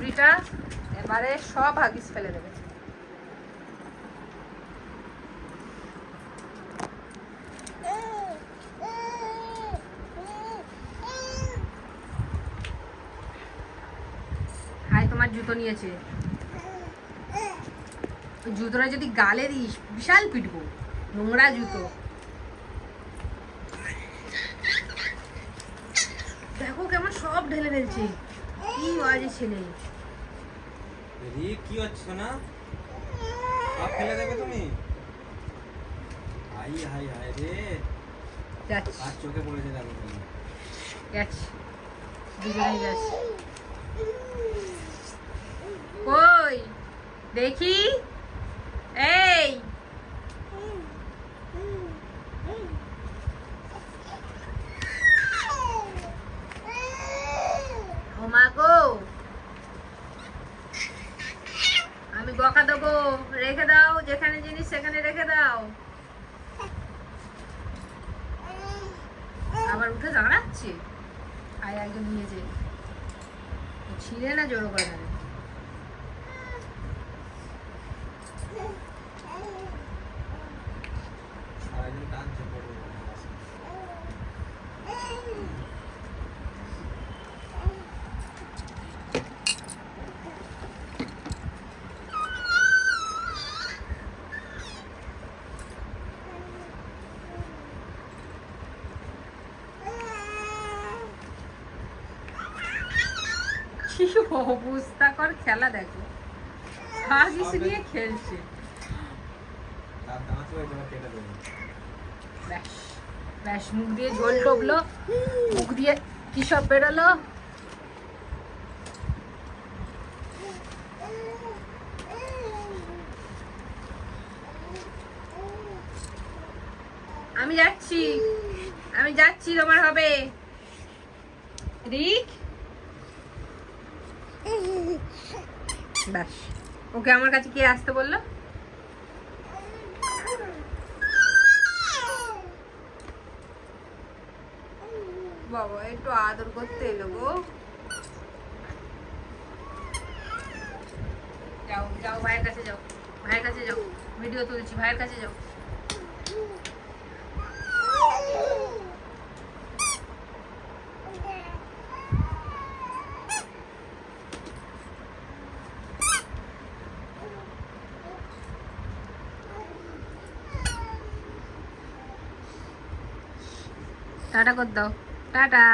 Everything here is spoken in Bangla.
বুড়িটা এবারে সব হাগিস ফেলে দেবে। হাই তোমার জুতো নিয়েছে, ওই জুতোটা যদি গালে দিস বিশাল পিটবো, নোংরা জুতো। দেখো কেমন সব ঢেলে ফেলছে, কি বাজে ছেলে। কি হচ্ছে না, সব ফেলে দেবে তুমি? হাই হাই হাই রে, আর চোখে পড়েছে দেখো তুমি। যাচ্ছি, দুজনেই যাচ্ছি। কই দেখি, এই ও মা গো, আমি বকা দেবো, রেখে দাও, যেখানে জিনিস সেখানে রেখে দাও। আবার উঠে দাঁড়াচ্ছে, আয় একজন নিয়েছে, ছিঁড়ে না জোড়ো করে না। অবস্থা কর, খেলা দেখো, হাগিস নিয়ে খেলছে। ব্যাস ব্যাস, মুখ দিয়ে ঝোল টপলো, মুখ দিয়ে কি সব বেরোলো। আমি যাচ্ছি, আমি যাচ্ছি, তোমার হবে। রিক, ব্যাস, ওকে আমার কাছে কে আসতে বললো? বাবা একটু আদর করতে এলো গো। যাও যাও, ভাইয়ের কাছে যাও, ভাইয়ের কাছে যাও, ভিডিও তুলছি, ভাইয়ের কাছে যাও। টাটা কর দাও, টাটা।